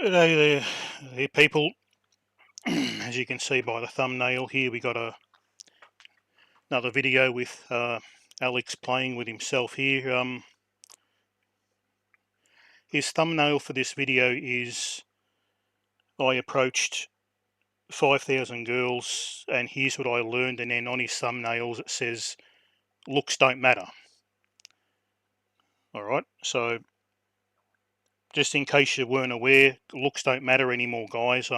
Hey there, people. As you can see by the thumbnail here, we got another video with Alex playing with himself here. His thumbnail for this video is I approached 5,000 girls and here's what I learned, and then on his thumbnails it says looks don't matter. Alright, so just in case you weren't aware, looks don't matter anymore, guys.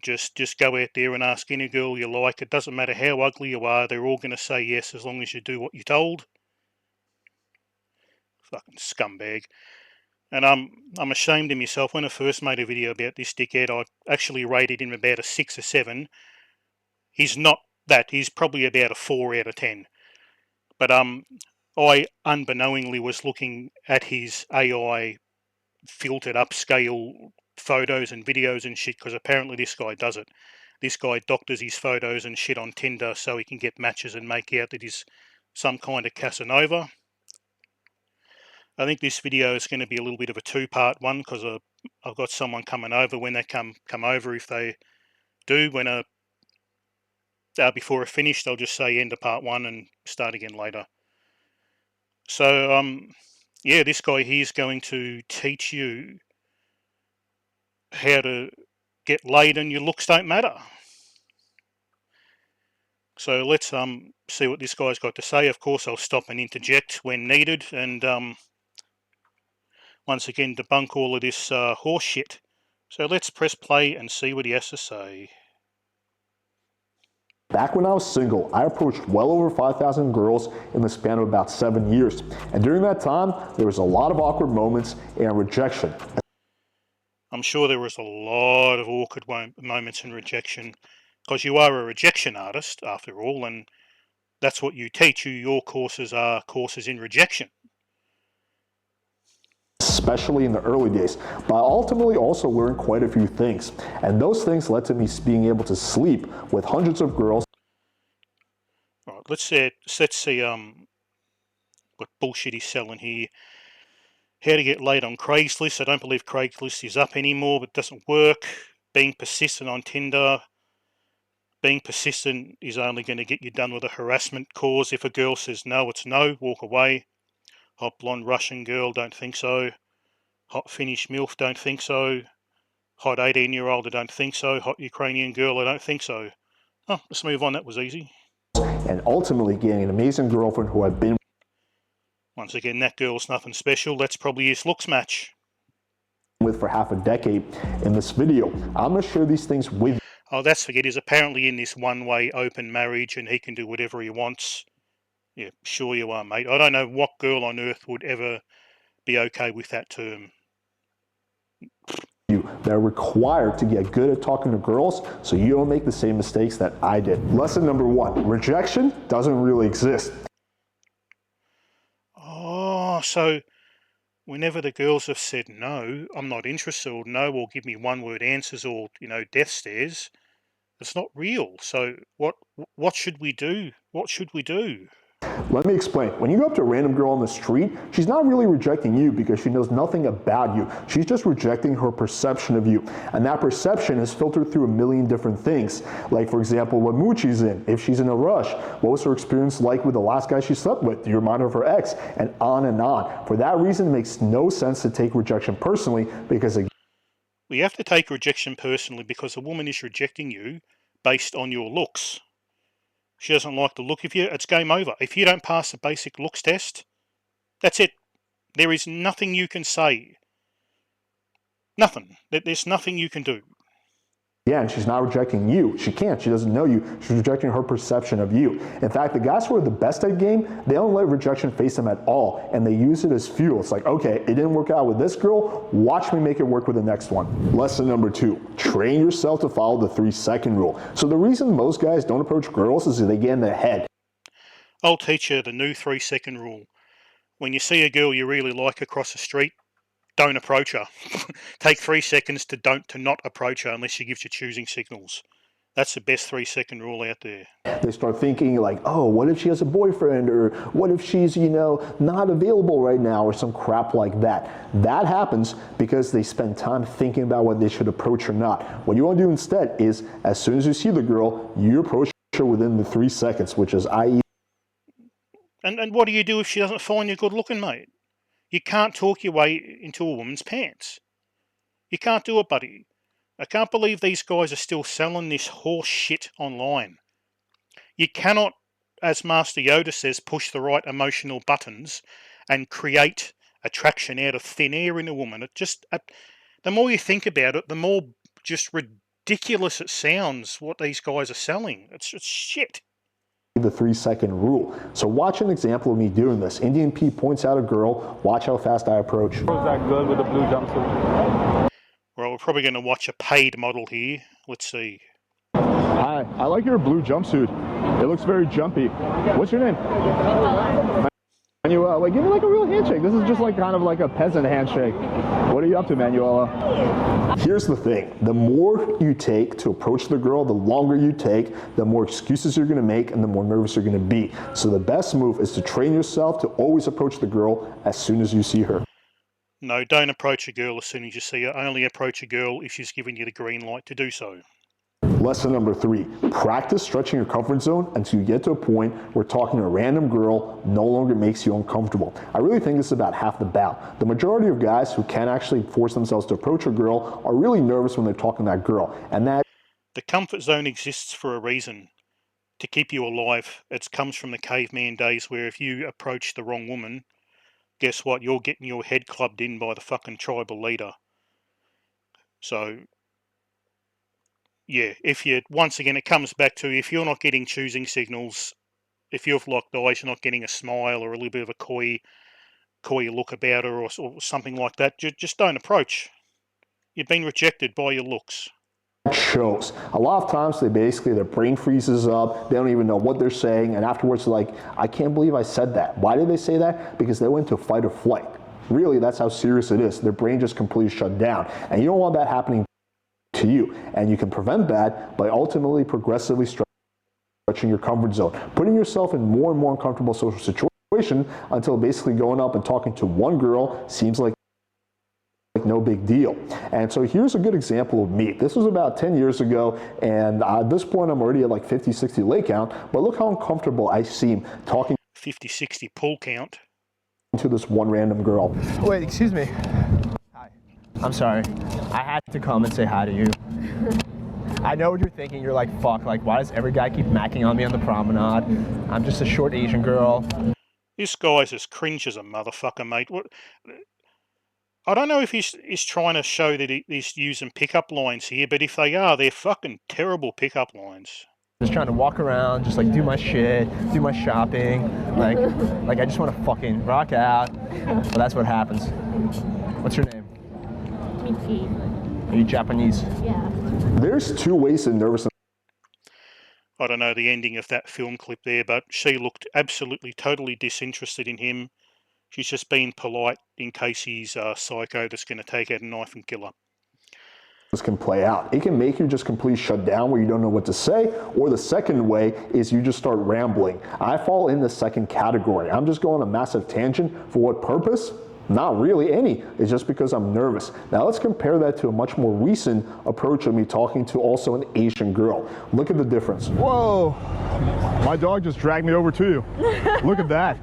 Just go out there and ask any girl you like. It doesn't matter how ugly you are, they're all going to say yes as long as you do what you're told. Fucking scumbag. And I'm ashamed of myself. When I first made a video about this dickhead, I actually rated him about a 6 or 7. He's not that. He's probably about a 4 out of 10. But I unbeknowingly was looking at his AI filtered upscale photos and videos and shit, because apparently this guy does it. This guy doctors his photos and shit on Tinder so he can get matches and make out that he's some kind of Casanova. I think this video is going to be a little bit of a two-part one, because I've got someone coming over. When they come over, if they do, before I finish, they'll just say end of part 1 and start again later. So yeah, this guy here is going to teach you how to get laid and your looks don't matter. So let's see what this guy's got to say. Of course, I'll stop and interject when needed, and once again debunk all of this horse shit. So let's press play and see what he has to say. Back when I was single, I approached well over 5,000 girls in the span of about 7 years. And during that time, there was a lot of awkward moments and rejection. I'm sure there was a lot of awkward moments and rejection, because you are a rejection artist after all, and that's what you teach. Your courses are courses in rejection. Especially in the early days, but I ultimately also learned quite a few things. And those things led to me being able to sleep with hundreds of girls. Right, let's see what bullshit he's selling here. How to get laid on Craigslist. I don't believe Craigslist is up anymore, but it doesn't work. Being persistent on Tinder. Being persistent is only going to get you done with a harassment cause. If a girl says no, it's no, walk away. Hot blonde Russian girl, don't think so. Hot Finnish MILF, don't think so. Hot 18-year-old, I don't think so. Hot Ukrainian girl, I don't think so. Oh, let's move on, that was easy. And ultimately getting an amazing girlfriend who I've been Once again, that girl's nothing special. That's probably his looks match. With for half a decade. In this video, I'm going to share these things with you. Oh, that's forget. He's apparently in this one-way open marriage and he can do whatever he wants. Yeah, sure you are, mate. I don't know what girl on earth would ever be okay with that term. That are required to get good at talking to girls so you don't make the same mistakes that I did. Lesson number 1, rejection doesn't really exist. Oh, so whenever the girls have said no, I'm not interested, or no, or give me one-word answers, or death stares, it's not real. So what should we do? What should we do? Let me explain. When you go up to a random girl on the street, she's not really rejecting you because she knows nothing about you. She's just rejecting her perception of you. And that perception is filtered through a million different things. Like, for example, what mood she's in, if she's in a rush, what was her experience like with the last guy she slept with, do you remind her of her ex, and on and on. For that reason, it makes no sense to take rejection personally because we have to take rejection personally because a woman is rejecting you based on your looks. She doesn't like the look of you, it's game over. If you don't pass the basic looks test, that's it. There is nothing you can say. Nothing. There's nothing you can do. Yeah, and she's not rejecting you. She can't. She doesn't know you. She's rejecting her perception of you. In fact, the guys who are the best at game, they don't let rejection face them at all, and they use it as fuel. It's like, okay, it didn't work out with this girl. Watch me make it work with the next one. Lesson number 2, train yourself to follow the 3-second rule. So the reason most guys don't approach girls is they get in their head. I'll teach you the new 3-second rule. When you see a girl you really like across the street, don't approach her. Take 3 seconds to not approach her unless she gives you choosing signals. That's the best 3-second rule out there. They start thinking like, oh, what if she has a boyfriend, or what if she's, not available right now, or some crap like that. That happens because they spend time thinking about whether they should approach or not. What you want to do instead is, as soon as you see the girl, you approach her within the 3 seconds, which is i.e. And what do you do if she doesn't find you good looking, mate? You can't talk your way into a woman's pants. You can't do it, buddy. I can't believe these guys are still selling this horse shit online. You cannot, as Master Yoda says, push the right emotional buttons and create attraction out of thin air in a woman. The more you think about it, the more just ridiculous it sounds what these guys are selling. It's shit. The 3-second rule. So watch an example of me doing this. Indian Pete points out a girl. Watch how fast I approach. Was that good with the blue jumpsuit? Well, we're probably going to watch a paid model here. Let's see. Hi, I like your blue jumpsuit. It looks very jumpy. What's your name? Manuela. Give me like a real handshake. This is just like kind of like a peasant handshake. What are you up to, Manuela? Here's the thing. The more you take to approach the girl, the longer you take, the more excuses you're going to make, and the more nervous you're going to be. So the best move is to train yourself to always approach the girl as soon as you see her. No, don't approach a girl as soon as you see her. Only approach a girl if she's given you the green light to do so. Lesson number 3, practice stretching your comfort zone until you get to a point where talking to a random girl no longer makes you uncomfortable. I really think this is about half the battle. The majority of guys who can't actually force themselves to approach a girl are really nervous when they're talking to that girl. And that the comfort zone exists for a reason, to keep you alive. It comes from the caveman days where if you approach the wrong woman, guess what? You're getting your head clubbed in by the fucking tribal leader. So, yeah, once again, it comes back to if you're not getting choosing signals, if you've locked eyes, you're not getting a smile or a little bit of a coy look about her or something like that, just don't approach. You've been rejected by your looks. Shows. A lot of times their brain freezes up, they don't even know what they're saying, and afterwards they're like, I can't believe I said that. Why did they say that? Because they went to fight or flight. Really, that's how serious it is. Their brain just completely shut down. And you don't want that happening to you. And you can prevent that by ultimately progressively stretching your comfort zone, putting yourself in more and more uncomfortable social situation until basically going up and talking to one girl seems like no big deal. And so here's a good example of me. This was about 10 years ago, and at this point I'm already at like 50, 60 leg count, but look how uncomfortable I seem talking 50, 60 pull count to this one random girl. Wait, excuse me. Hi. I'm sorry. I had to come and say hi to you. I know what you're thinking. You're like, fuck, like, why does every guy keep macking on me on the promenade? I'm just a short Asian girl. This guy's as cringe as a motherfucker, mate. I don't know if he's trying to show that he's using pickup lines here, but if they are, they're fucking terrible pickup lines. Just trying to walk around, just like do my shit, do my shopping, like I just want to fucking rock out. Well, that's what happens. What's your name? Michi. Are you Japanese? Yeah. There's two ways to nervousness. I don't know the ending of that film clip there, but she looked absolutely, totally disinterested in him. She's just being polite in case he's a psycho that's going to take out a knife and kill her. This can play out. It can make you just completely shut down where you don't know what to say, or the second way is you just start rambling. I fall in the second category. I'm just going on a massive tangent. For what purpose? Not really any. It's just because I'm nervous. Now let's compare that to a much more recent approach of me talking to also an Asian girl. Look at the difference. Whoa, my dog just dragged me over to you. Look at that.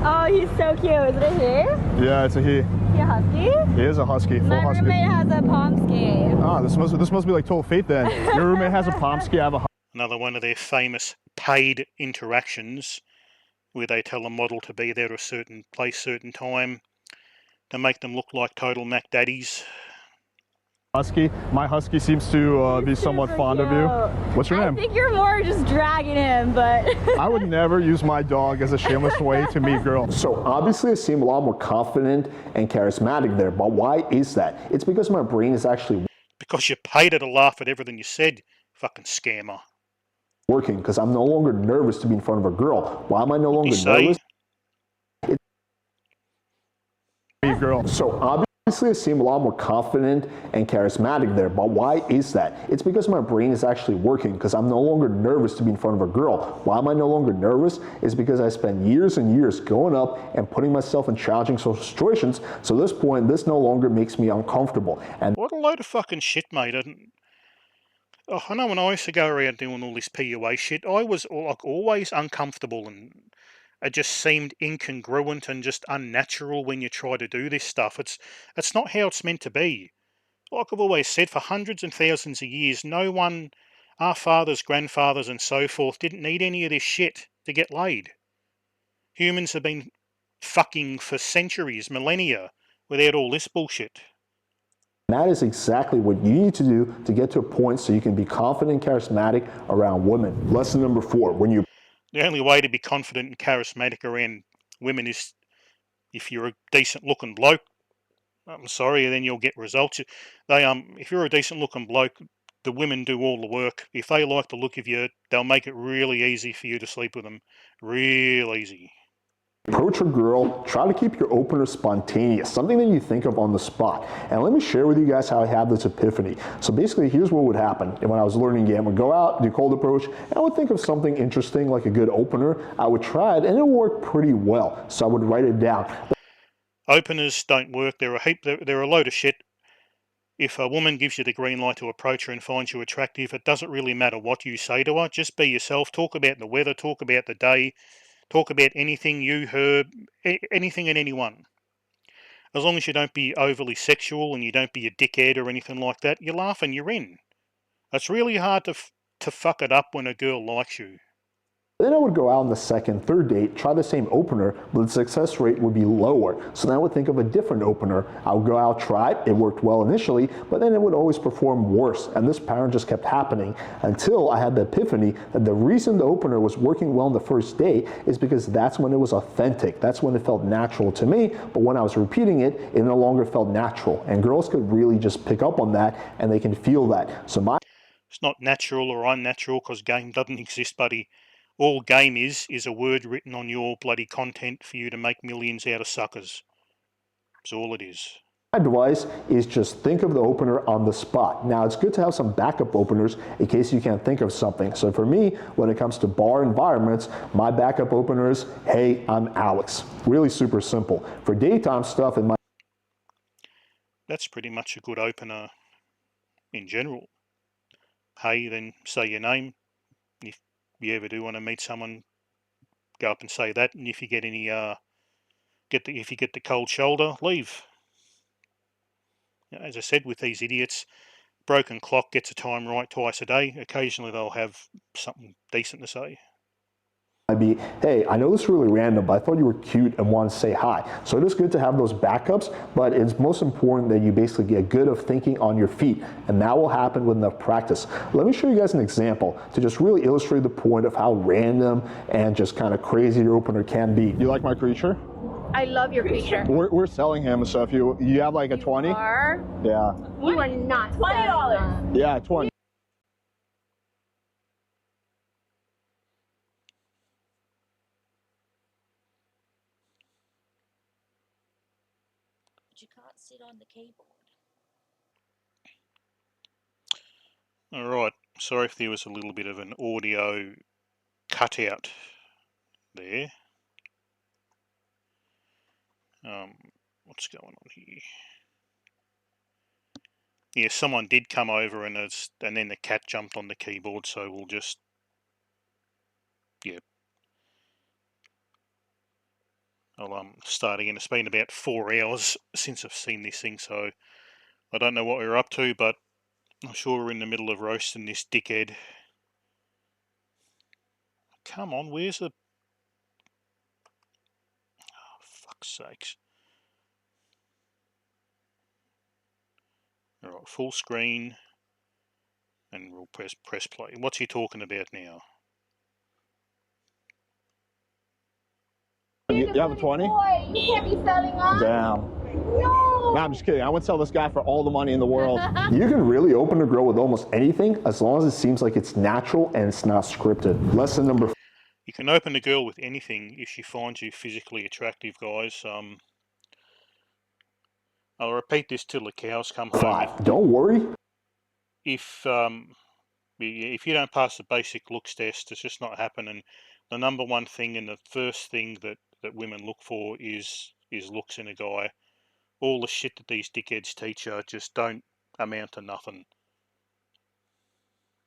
Oh, he's so cute. Is it a he? Yeah, it's a he. Is he a husky? He is a husky, full My husky. roommate has a Pomsky. Ah, this must be like total fate then. Your roommate has a Pomsky, I have a Another one of their famous paid interactions where they tell a model to be there at a certain place, certain time, to make them look like total Mac daddies. husky. My husky seems to be somewhat fond of you. What's your name? I think you're more just dragging him, but... I would never use my dog as a shameless way to meet girls. So obviously I seem a lot more confident and charismatic there, but why is that? It's because my brain is actually Because you paid her to laugh at everything you said, fucking scammer. working, because I'm no longer nervous to be in front of a girl. Why am I no longer You say? nervous? Meet girls. So obviously Obviously, I seem a lot more confident and charismatic there, but why is that? It's because my brain is actually working, because I'm no longer nervous to be in front of a girl. Why am I no longer nervous? Is because I spent years and years going up and putting myself in challenging social situations, so at this point, this no longer makes me uncomfortable. And What a load of fucking shit, mate. I know when I used to go around doing all this PUA shit, I was like always uncomfortable, and it just seemed incongruent and just unnatural when you try to do this stuff. It's not how it's meant to be. Like I've always said, for hundreds and thousands of years, no one, our fathers, grandfathers, and so forth, didn't need any of this shit to get laid. Humans have been fucking for centuries, millennia, without all this bullshit. that is exactly what you need to do to get to a point so you can be confident and charismatic around women. Lesson number 4, when you The only way to be confident and charismatic around women is if you're a decent looking bloke. I'm sorry, then you'll get results. If you're a decent looking bloke, the women do all the work. If they like the look of you, they'll make it really easy for you to sleep with them. Real easy. approach a girl, try to keep your opener spontaneous, something that you think of on the spot. And let me share with you guys how I had this epiphany. So basically, here's what would happen. And when I was learning game, I would go out, do cold approach, and I would think of something interesting, like a good opener. I would try it, and it worked pretty well. So I would write it down. Openers don't work. They're a load of shit. If a woman gives you the green light to approach her and finds you attractive, it doesn't really matter what you say to her. Just be yourself. Talk about the weather. Talk about the day. Talk about anything, you, her, anything and anyone. As long as you don't be overly sexual and you don't be a dickhead or anything like that, you laugh and you're in. It's really hard to fuck it up when a girl likes you. Then I would go out on the second, third date, try the same opener, but the success rate would be lower. So then I would think of a different opener. I would go out, try it. It worked well initially, but then it would always perform worse. And this pattern just kept happening until I had the epiphany that the reason the opener was working well on the first day is because that's when it was authentic. That's when it felt natural to me. But when I was repeating it, it no longer felt natural. And girls could really just pick up on that, and they can feel that. So it's not natural or unnatural because game doesn't exist, buddy. All game is a word written on your bloody content for you to make millions out of suckers. That's all it is. my advice is just think of the opener on the spot. Now, it's good to have some backup openers in case you can't think of something. So for me, when it comes to bar environments, my backup openers, hey, I'm Alex. Really super simple. For daytime stuff, That's pretty much a good opener in general. Hey, then say your name. If you ever do want to meet someone, go up and say that. And if you get any, if you get the cold shoulder, leave. As I said, with these idiots, broken clock gets a time right twice a day. Occasionally they'll have something decent to say. I'd be, hey, I know this is really random, but I thought you were cute and wanted to say hi. So it is good to have those backups, but it's most important that you basically get good of thinking on your feet, and that will happen with enough practice. Let me show you guys an example to just really illustrate the point of how random and just kind of crazy your opener can be. You like my creature? I love your creature. We're selling him, so if you have like a 20? Are? Yeah. You are not $20. Yeah, 20. You can't sit on the keyboard. Alright, sorry if there was a little bit of an audio cutout there. What's going on here? Yeah, someone did come over and then the cat jumped on the keyboard, so we'll just, yeah. I'll start again. It's been about 4 hours since I've seen this thing, so I don't know what we're up to, but I'm sure we're in the middle of roasting this dickhead. Come on, where's the... Oh, fuck's sakes. Alright, full screen, and we'll press play. What's he talking about now? You have a 20? Boy, you can't be selling us. Damn. No. No, I'm just kidding. I would sell this guy for all the money in the world. You can really open a girl with almost anything as long as it seems like it's natural and it's not scripted. Lesson number You can open a girl with anything if she finds you physically attractive, guys. I'll repeat this till the cows come home. 5. Don't worry. If you don't pass the basic looks test, it's just not happening. The number one thing and the first thing that women look for is looks in a guy. All the shit that these dickheads teach you just don't amount to nothing.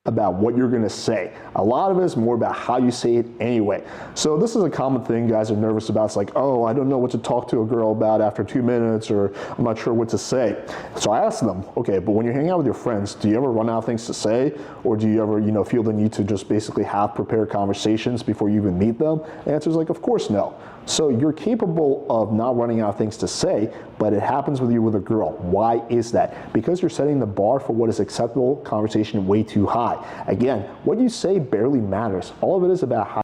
About what you're going to say. A lot of it is more about how you say it anyway. So this is a common thing guys are nervous about. It's like, oh, I don't know what to talk to a girl about after 2 minutes, or I'm not sure what to say. So I asked them, okay, but when you're hanging out with your friends, do you ever run out of things to say? Or do you ever, feel the need to just basically have prepared conversations before you even meet them? The answer is like, of course no. So you're capable of not running out of things to say, but it happens with you with a girl. Why is that? Because you're setting the bar for what is acceptable conversation way too high. Again, what you say barely matters. All of it is about how.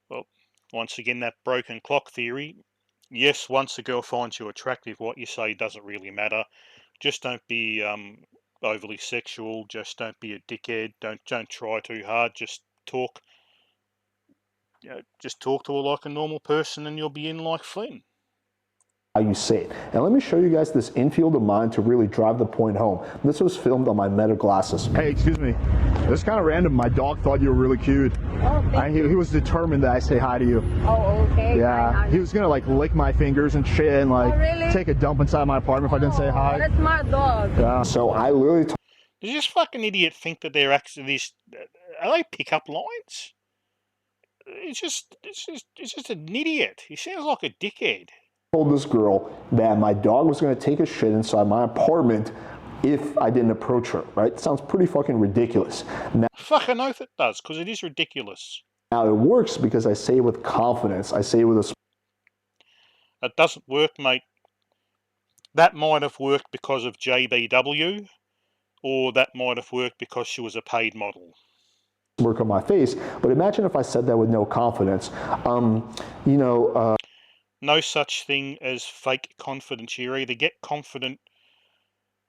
Well, once again, that broken clock theory. Yes, once a girl finds you attractive, what you say doesn't really matter. Just don't be overly sexual. Just don't be a dickhead. Don't try too hard. Just talk. Just talk to her like a normal person, and you'll be in like Flynn. How you say it. And let me show you guys this infield of mine to really drive the point home. This was filmed on my Meta glasses. Hey, excuse me. This is kind of random. My dog thought you were really cute. Oh, thank you. He was determined that I say hi to you. Oh, okay. Yeah, he was gonna like lick my fingers and shit and like really? take a dump inside my apartment if I didn't say hi. What a smart dog. Yeah. So I literally Does this fucking idiot think that they're actually these? Are they pickup lines? It's just an idiot. He sounds like a dickhead. told this girl that my dog was going to take a shit inside my apartment if I didn't approach her, right? It sounds pretty fucking ridiculous. Fucking oath it does, because it is ridiculous. Now it works because I say it with confidence. I say it with a. It doesn't work, mate. That might have worked because of JBW, or that might have worked because she was a paid model. Smirk on my face, but imagine if I said that with no confidence. No such thing as fake confidence. You either get confident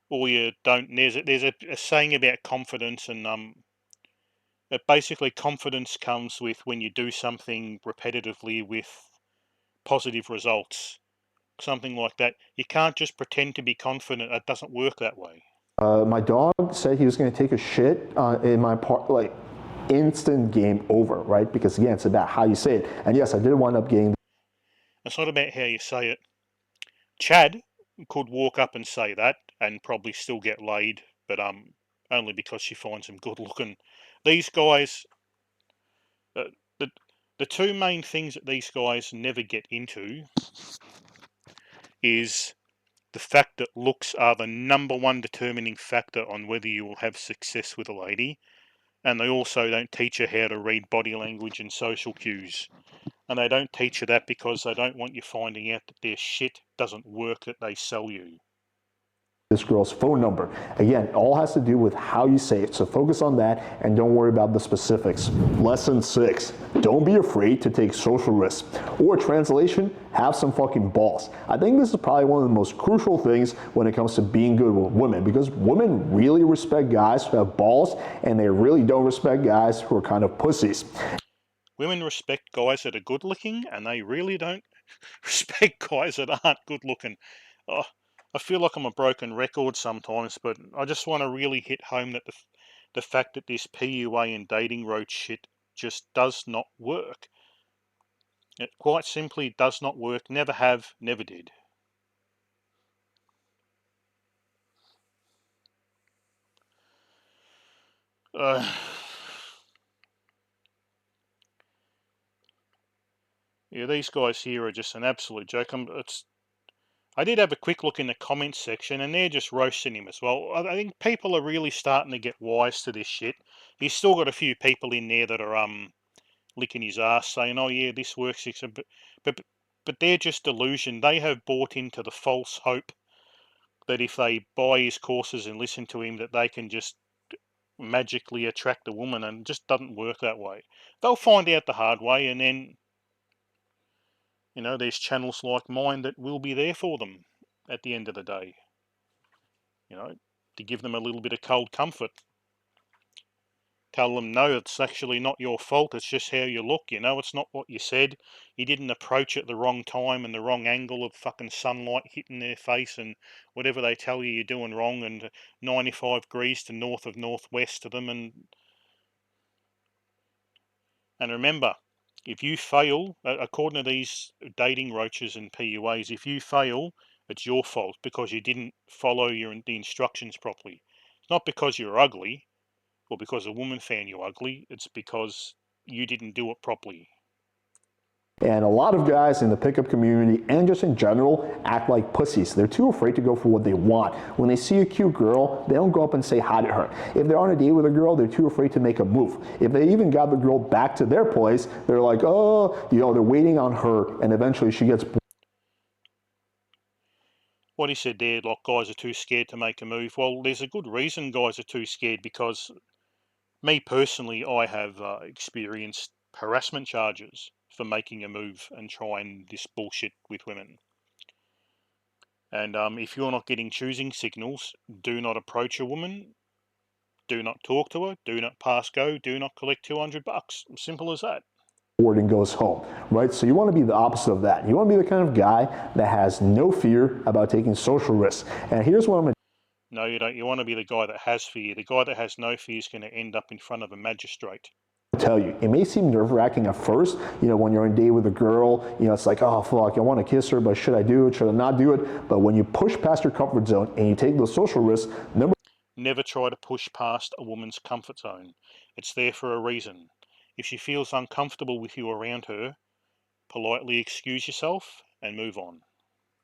or you don't. There's a saying about confidence, and basically confidence comes with when you do something repetitively with positive results, something like that. You can't just pretend to be confident. It doesn't work that way. My dog said he was going to take a shit in my part, like instant game over, right? Because again, it's about how you say it. And yes, I did wind up getting. It's not about how you say it. Chad could walk up and say that and probably still get laid, but only because she finds him good looking. These guys, the two main things that these guys never get into is the fact that looks are the number one determining factor on whether you will have success with a lady, and they also don't teach you how to read body language and social cues. And they don't teach you that because they don't want you finding out that their shit doesn't work that they sell you. This girl's phone number. Again, it all has to do with how you say it. So focus on that and don't worry about the specifics. Lesson 6, don't be afraid to take social risks. Or translation, have some fucking balls. I think this is probably one of the most crucial things when it comes to being good with women, because women really respect guys who have balls and they really don't respect guys who are kind of pussies. Women respect guys that are good looking, and they really don't respect guys that aren't good looking. Oh, I feel like I'm a broken record sometimes, but I just want to really hit home that the fact that this PUA and dating road shit just does not work. It quite simply does not work. Never have, never did. Yeah, these guys here are just an absolute joke. I did have a quick look in the comments section, and they're just roasting him as well. I think people are really starting to get wise to this shit. He's still got a few people in there that are licking his ass, saying, "Oh yeah, this works," but they're just delusion. They have bought into the false hope that if they buy his courses and listen to him, that they can just magically attract a woman, and it just doesn't work that way. They'll find out the hard way, and then there's channels like mine that will be there for them at the end of the day. To give them a little bit of cold comfort. Tell them, no, it's actually not your fault. It's just how you look. It's not what you said. You didn't approach at the wrong time and the wrong angle of fucking sunlight hitting their face and whatever they tell you you're doing wrong, and 95 degrees to north of northwest to them. And remember, if you fail, according to these dating roaches and PUAs, if you fail, it's your fault because you didn't follow the instructions properly. It's not because you're ugly or because a woman found you ugly. It's because you didn't do it properly. And a lot of guys in the pickup community and just in general act like pussies. They're too afraid to go for what they want. When they see a cute girl, they don't go up and say hi to her. If they're on a date with a girl, they're too afraid to make a move. If they even got the girl back to their place, they're like, oh, they're waiting on her, and eventually she gets bored. What he said there, like guys are too scared to make a move. Well, there's a good reason guys are too scared, because me personally, I have experienced harassment charges for making a move and trying this bullshit with women. And if you're not getting choosing signals, do not approach a woman, do not talk to her, do not pass go, do not collect $200. Simple as that. And goes home, right? So you want to be the opposite of that. You want to be the kind of guy that has no fear about taking social risks. And here's what I'm going to No, you don't. You want to be the guy that has fear. The guy that has no fear is going to end up in front of a magistrate. tell you. It may seem nerve-wracking at first, when you're on a date with a girl, it's like, oh fuck, I want to kiss her, but should I do it? Should I not do it? But when you push past your comfort zone and you take those social risks, never try to push past a woman's comfort zone. It's there for a reason. If she feels uncomfortable with you around her, politely excuse yourself and move on.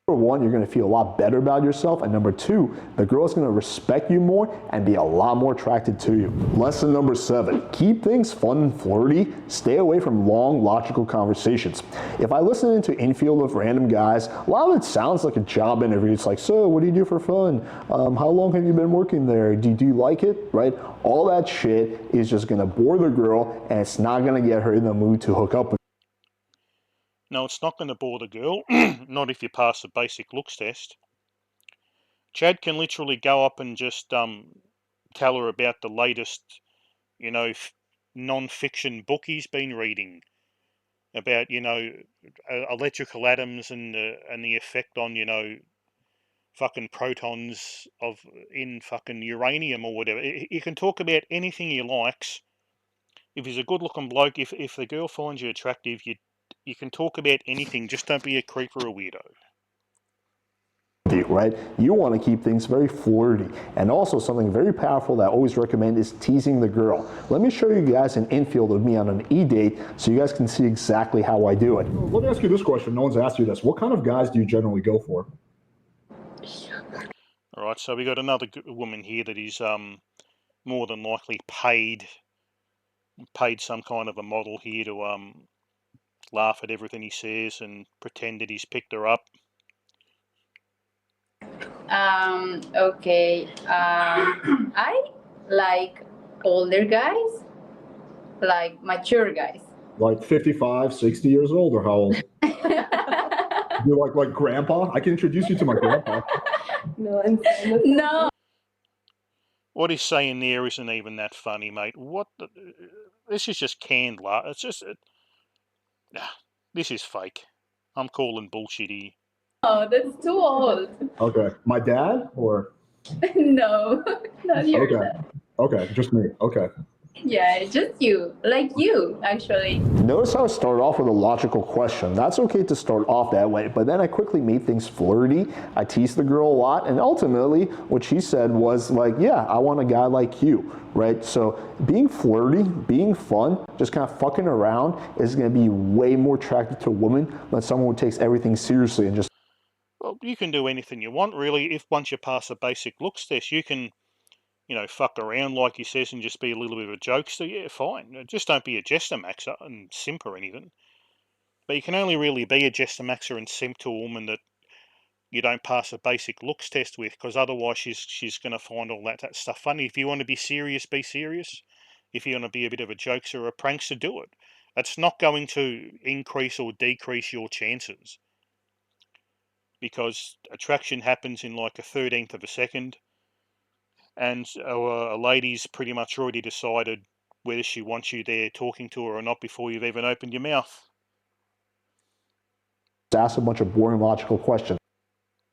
Number one, you're going to feel a lot better about yourself, and number two, the girl's going to respect you more and be a lot more attracted to you. Lesson number 7, keep things fun and flirty. Stay away from long, logical conversations. If I listen into infield of random guys, a lot of it sounds like a job interview. It's like, so what do you do for fun? How long have you been working there? Do you like it? Right? All that shit is just going to bore the girl, and it's not going to get her in the mood to hook up with. No, it's not going to bore the girl, not if you pass the basic looks test. Chad can literally go up and just tell her about the latest, non-fiction book he's been reading about, electrical atoms and the effect on, fucking protons in fucking uranium or whatever. You can talk about anything he likes. If he's a good-looking bloke, if the girl finds you attractive, you can talk about anything. Just don't be a creep or a weirdo. Right? You want to keep things very flirty. And also something very powerful that I always recommend is teasing the girl. Let me show you guys an infield of me on an e-date so you guys can see exactly how I do it. Let me ask you this question. No one's asked you this. What kind of guys do you generally go for? All right, so we got another woman here that is more than likely paid some kind of a model here to laugh at everything he says and pretend that he's picked her up. Okay. I like older guys, like mature guys. Like 55, 60 years old, or how old? You like grandpa? I can introduce you to my grandpa. No. What he's saying there isn't even that funny, mate. This is just canned laugh. It's just, this is fake. I'm calling bullshit here. Oh, that's too old. Okay. My dad, or? No, not your dad. Okay, just me. Okay. Yeah, just you. Like you, actually. Notice how I started off with a logical question. That's okay to start off that way, but then I quickly made things flirty. I teased the girl a lot, and ultimately what she said was like, yeah, I want a guy like you, right? So being flirty, being fun, just kind of fucking around is going to be way more attractive to a woman than someone who takes everything seriously and just... Well, you can do anything you want, really. If once you pass a basic looks test, you can, fuck around like he says and just be a little bit of a jokester. Yeah, fine. Just don't be a jester maxer and simp or anything. But you can only really be a jester maxer and simp to a woman that you don't pass a basic looks test with, because otherwise she's going to find all that stuff funny. If you want to be serious, be serious. If you want to be a bit of a jokester or a prankster, do it. It's not going to increase or decrease your chances, because attraction happens in like a 13th of a second, and a lady's pretty much already decided whether she wants you there talking to her or not before you've even opened your mouth. Ask a bunch of boring logical questions.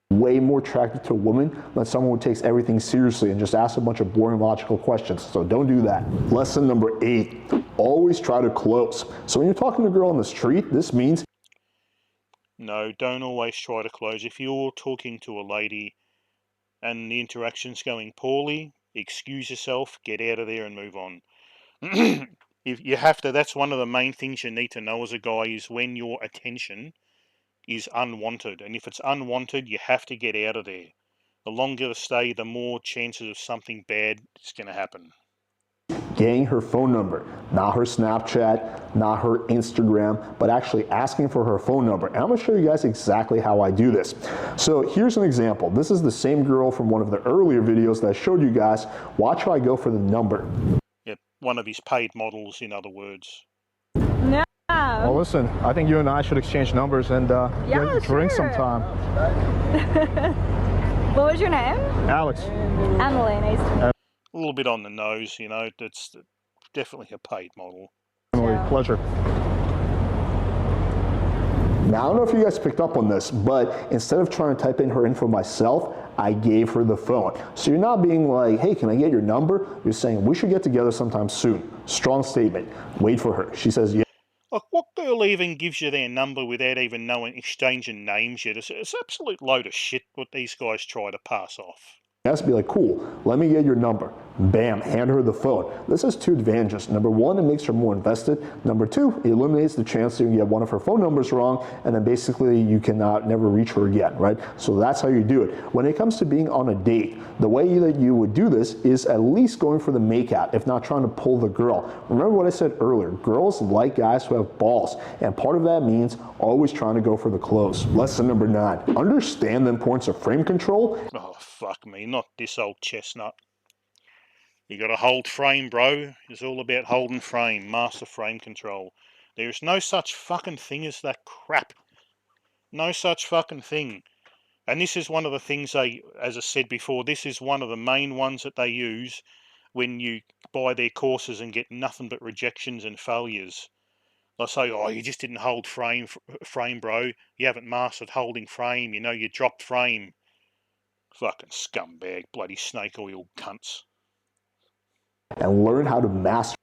Way more attracted to a woman than someone who takes everything seriously and just asks a bunch of boring logical questions. So don't do that. Lesson number 8, always try to close. So when you're talking to a girl on the street, this means no, don't always try to close. If you're talking to a lady and the interaction's going poorly, excuse yourself, get out of there and move on. If you have to, that's one of the main things you need to know as a guy is when your attention is unwanted. And if it's unwanted, you have to get out of there. The longer the stay, the more chances of something bad is going to happen. getting her phone number, not her Snapchat, not her Instagram, but actually asking for her phone number. And I'm gonna show you guys exactly how I do this. So here's an example. This is the same girl from one of the earlier videos that I showed you guys. Watch how I go for the number. Yep, one of his paid models, in other words. No. Well, listen, I think you and I should exchange numbers and get drink sometime. What was your name? Alex. Emily, nice to meet you. A little bit on the nose, you know, that's definitely a paid model. Emily, pleasure. Now, I don't know if you guys picked up on this, but instead of trying to type in her info myself, I gave her the phone. So you're not being like, hey, can I get your number? You're saying, we should get together sometime soon. Strong statement. Wait for her. She says, yeah. Like, what girl even gives you their number without even knowing, exchanging names yet? It's absolute load of shit what these guys try to pass off. Yes, be like, cool, let me get your number. Bam, hand her the phone. This has two advantages. Number one, it makes her more invested. Number two, it eliminates the chance that you get one of her phone numbers wrong, and then basically you cannot never reach her again, right? So that's how you do it. When it comes to being on a date, the way that you would do this is at least going for the makeout, if not trying to pull the girl. Remember what I said earlier, girls like guys who have balls, and part of that means always trying to go for the close. Lesson number 9, understand the importance of frame control. Oh, fuck me, not this old chestnut. You got to hold frame, bro. It's all about holding frame, master frame control. There's no such fucking thing as that crap. No such fucking thing. And this is one of the things they, as I said before, this is one of the main ones that they use when you buy their courses and get nothing but rejections and failures. They'll say, oh, you just didn't hold frame, bro. You haven't mastered holding frame. You know, you dropped frame. Fucking scumbag, bloody snake oil cunts. And learn how to master.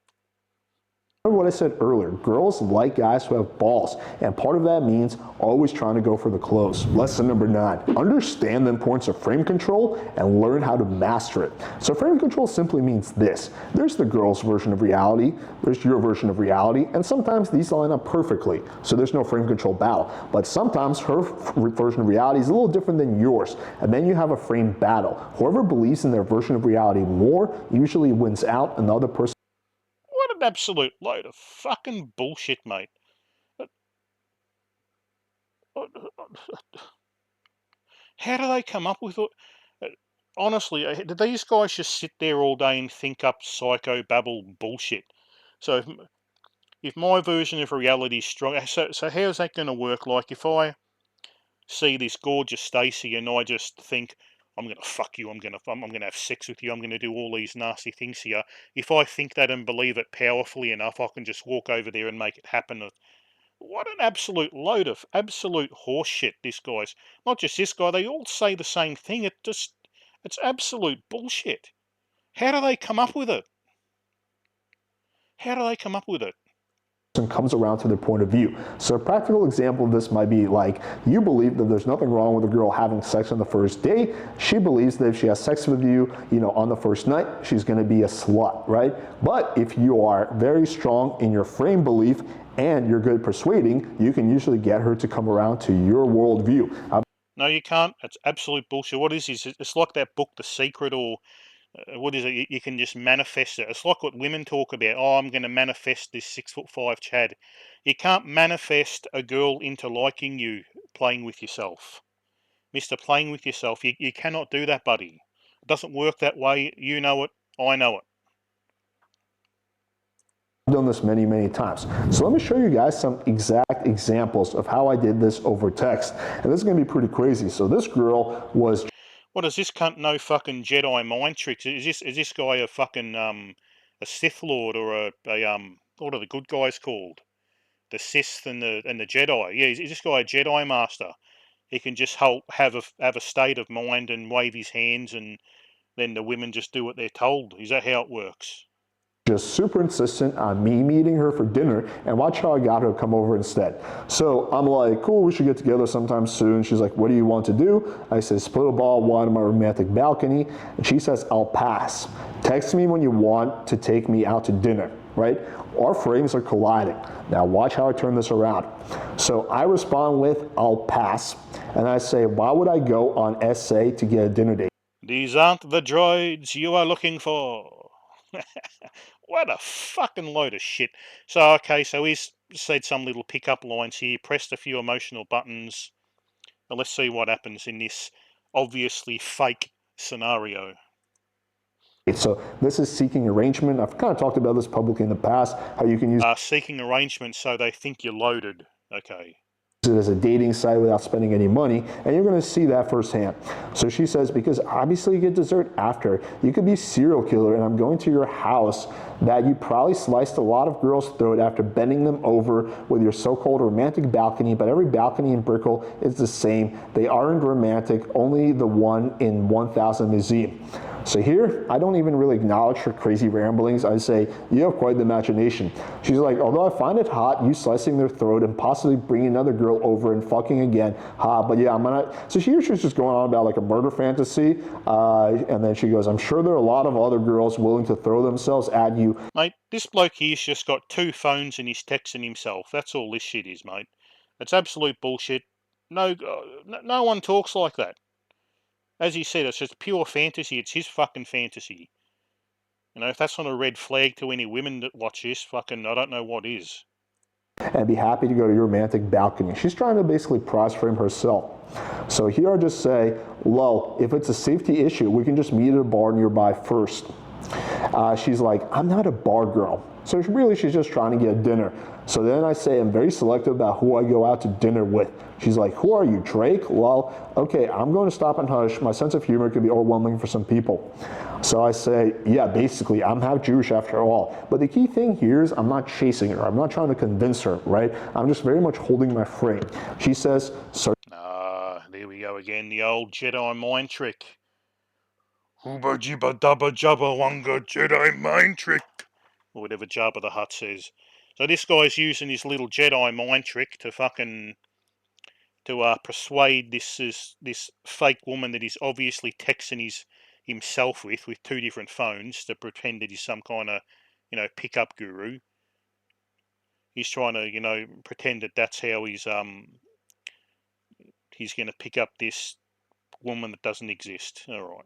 Remember what I said earlier, girls like guys who have balls, and part of that means always trying to go for the close. Lesson number 9, understand the importance of frame control and learn how to master it. So frame control simply means this. There's the girl's version of reality, there's your version of reality, and sometimes these line up perfectly, so there's no frame control battle. But sometimes her version of reality is a little different than yours, and then you have a frame battle. Whoever believes in their version of reality more usually wins out, and the other person. What an absolute load of fucking bullshit, mate. How do they come up with it? Honestly, do these guys just sit there all day and think up psycho-babble bullshit? So if my version of reality is strong, so how's that going to work? Like, if I see this gorgeous Stacey and I just think, I'm going to fuck you, I'm going to have sex with you, I'm going to do all these nasty things here. If I think that and believe it powerfully enough, I can just walk over there and make it happen. What an absolute load of absolute horseshit this guy's. Not just this guy, they all say the same thing. It's absolute bullshit. How do they come up with it? How do they come up with it? Comes around to their point of view. So a practical example of this might be like, you believe that there's nothing wrong with a girl having sex on the first date. She believes that if she has sex with you, on the first night, she's going to be a slut, right? But if you are very strong in your frame belief and you're good at persuading, you can usually get her to come around to your worldview. No, you can't. It's absolute bullshit. What is this? It's like that book, The Secret, or what is it? You can just manifest it. It's like what women talk about. Oh, I'm going to manifest this 6'5" Chad. You can't manifest a girl into liking you playing with yourself. Mr. Playing with yourself, you cannot do that, buddy. It doesn't work that way. You know it. I know it. I've done this many, many times. So let me show you guys some exact examples of how I did this over text. And this is going to be pretty crazy. So this girl was... What, does this cunt know fucking Jedi mind tricks? Is this guy a fucking Sith Lord or what are the good guys called? The Sith and the Jedi. Yeah, is this guy a Jedi master? He can just have a state of mind and wave his hands, and then the women just do what they're told. Is that how it works? Just super insistent on me meeting her for dinner, and watch how I got her to come over instead. So I'm like, cool, we should get together sometime soon. She's like, what do you want to do? I say, split a ball, one on my romantic balcony. And she says, I'll pass. Text me when you want to take me out to dinner, right? Our frames are colliding. Now watch how I turn this around. So I respond with, I'll pass. And I say, why would I go on SA to get a dinner date? These aren't the droids you are looking for. What a fucking load of shit. So, okay, so he's said some little pickup lines here, pressed a few emotional buttons. Now let's see what happens in this obviously fake scenario. So this is seeking arrangement. I've kind of talked about this publicly in the past, how you can use Seeking arrangement so they think you're loaded. Okay. it as a dating site without spending any money, and you're going to see that firsthand. So she says, because obviously you get dessert after. You could be a serial killer, and I'm going to your house that you probably sliced a lot of girls' throat after bending them over with your so-called romantic balcony, but every balcony in Brickell is the same. They aren't romantic, only the one in 1000 Museum. So here, I don't even really acknowledge her crazy ramblings. I say, you have quite the imagination. She's like, although I find it hot, you slicing their throat and possibly bringing another girl over and fucking again. But yeah, I'm gonna. So she's just going on about like a murder fantasy. And then she goes, I'm sure there are a lot of other girls willing to throw themselves at you. Mate, this bloke here's just got 2 phones and he's texting himself. That's all this shit is, mate. It's absolute bullshit. No one talks like that. As he said, it's just pure fantasy. It's his fucking fantasy. You know, if that's not a red flag to any women that watch this, fucking, I don't know what is. And be happy to go to your romantic balcony. She's trying to basically prize frame herself. So here I just say, lol, if it's a safety issue, we can just meet at a bar nearby first. She's like, I'm not a bar girl. So really, she's just trying to get dinner. So then I say, I'm very selective about who I go out to dinner with. She's like, who are you, Drake? Well, okay, I'm going to stop and hush. My sense of humor could be overwhelming for some people. So I say, yeah, basically, I'm half Jewish after all. But the key thing here is I'm not chasing her. I'm not trying to convince her, right? I'm just very much holding my frame. She says, so. There we go again, the old Jedi mind trick. Hooba jibba dubba jubba wanga Jedi mind trick. Or whatever Jabba the Hutt says. So this guy's using his little Jedi mind trick to fucking persuade this fake woman that he's obviously texting himself with 2 different phones to pretend that he's some kind of, pickup guru. He's trying to, pretend that that's how he's going to pick up this woman that doesn't exist. All right.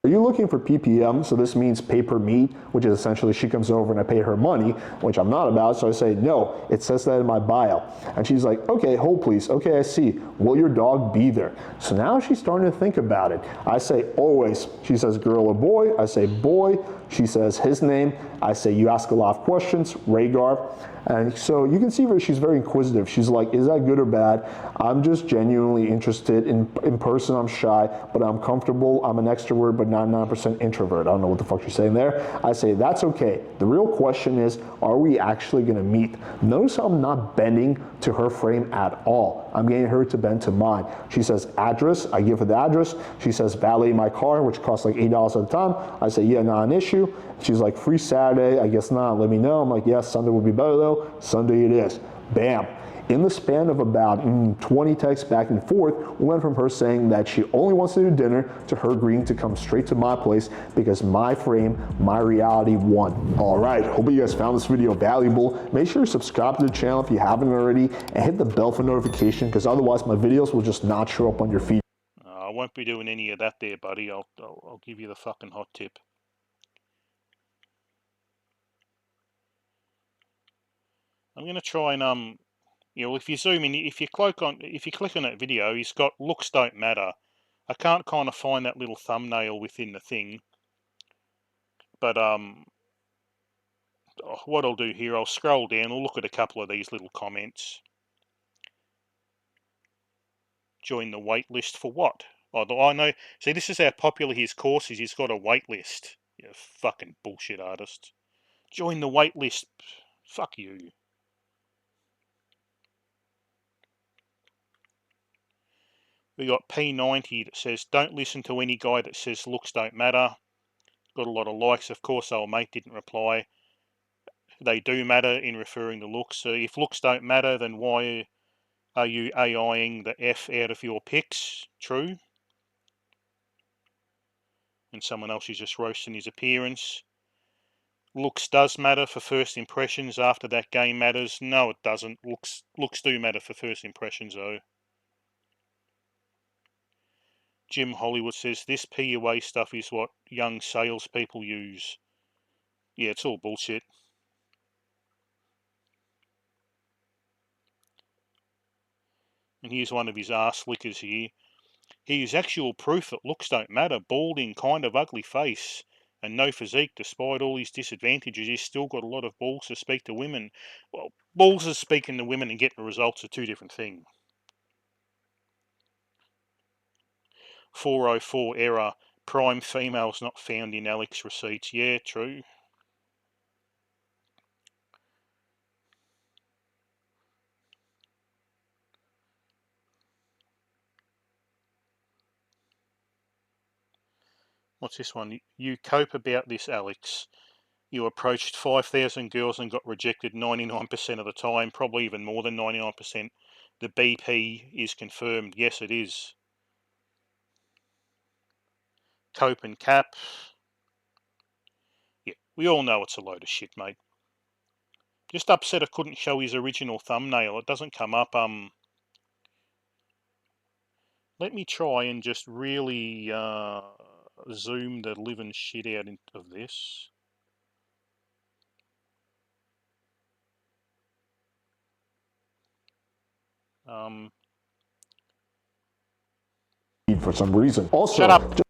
Are you looking for PPM? So this means pay per meet, which is essentially she comes over and I pay her money, which I'm not about. So I say, no, it says that in my bio. And she's like, okay, hold please. Okay, I see. Will your dog be there? So now she's starting to think about it. I say, always. She says, girl or boy? I say, boy. She says his name. I say, you ask a lot of questions, Rhaegar. And so you can see where she's very inquisitive. She's like, is that good or bad? I'm just genuinely interested. In person, I'm shy, but I'm comfortable. I'm an extrovert, but 99% introvert. I don't know what the fuck she's saying there. I say, that's okay. The real question is, are we actually going to meet? Notice how I'm not bending to her frame at all. I'm getting her to bend to mine. She says, address. I give her the address. She says, valet my car, which costs like $8 at the time. I say, yeah, not an issue. She's like, free Saturday. I guess not. Let me know. I'm like, yes, Sunday would be better though. Sunday it is. Bam. In the span of about 20 texts back and forth, we went from her saying that she only wants to do dinner to her agreeing to come straight to my place because my frame, my reality won. All right, hope you guys found this video valuable. Make sure you subscribe to the channel if you haven't already and hit the bell for notification because otherwise my videos will just not show up on your feed. I won't be doing any of that there, buddy. I'll give you the fucking hot tip. I'm going to try and, if you zoom in, if you click on that video, he's got looks don't matter. I can't kind of find that little thumbnail within the thing. But, what I'll do here, I'll scroll down, I'll look at a couple of these little comments. Join the wait list for what? Oh, I know. See, this is how popular his course is. He's got a wait list. You fucking bullshit artist. Join the wait list. Fuck you. We got P90 that says, don't listen to any guy that says looks don't matter. Got a lot of likes. Of course, old mate didn't reply. They do matter in referring to looks. So if looks don't matter, then why are you AIing the F out of your pics? True. And someone else is just roasting his appearance. Looks does matter for first impressions. After that, game matters. No, it doesn't. Looks do matter for first impressions, though. Jim Hollywood says this PUA stuff is what young salespeople use. Yeah, it's all bullshit. And here's one of his arse lickers here. He is actual proof that looks don't matter. Balding, kind of ugly face, and no physique. Despite all his disadvantages, he's still got a lot of balls to speak to women. Well, balls of speaking to women and getting results are two different things. 404 error. Prime females not found in Alex receipts. Yeah, true. What's this one? You cope about this, Alex. You approached 5,000 girls and got rejected 99% of the time, probably even more than 99%. The BP is confirmed. Yes, it is. Cope and cap. Yeah, we all know it's a load of shit, mate. Just upset I couldn't show his original thumbnail. It doesn't come up. Let me try and just really zoom the living shit out of this. For some reason. Also, shut up.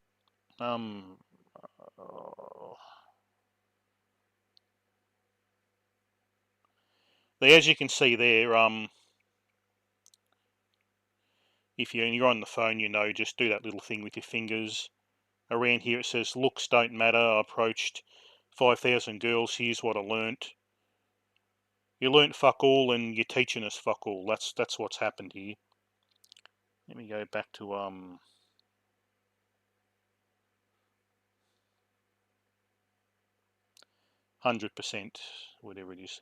As you can see there, if you're on the phone, just do that little thing with your fingers. Around here it says, looks don't matter. I approached 5,000 girls. Here's what I learnt. You learnt fuck all and you're teaching us fuck all. That's what's happened here. Let me go back to 100%, whatever it is.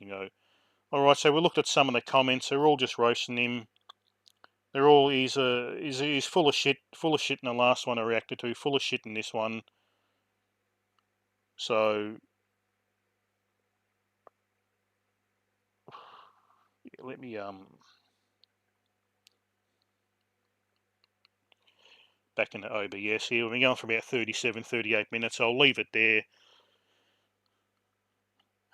Alright, so we looked at some of the comments. They're all just roasting him. They're all, he's full of shit in the last one I reacted to, full of shit in this one. So, yeah, let me, back into OBS here. We've been going for about 37, 38 minutes. I'll leave it there.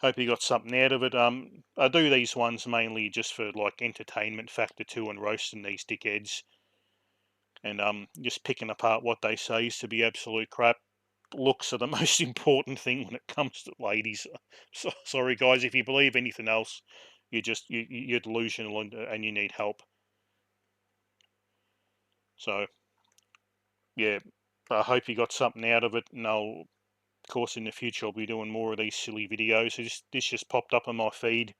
Hope you got something out of it. I do these ones mainly just for like entertainment factor too, and roasting these dickheads. And just picking apart what they say is to be absolute crap. Looks are the most important thing when it comes to ladies. So, sorry guys, if you believe anything else, you're delusional and you need help. So yeah, I hope you got something out of it, and of course in the future I'll be doing more of these silly videos. This just popped up on my feed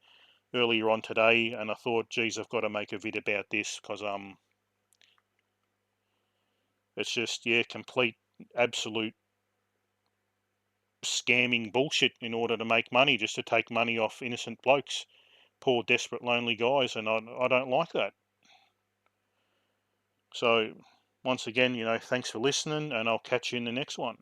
earlier on today, and I thought, geez, I've got to make a vid about this because it's just, yeah, complete absolute scamming bullshit in order to make money, just to take money off innocent blokes, poor desperate lonely guys, and I don't like that. So once again, thanks for listening, and I'll catch you in the next one.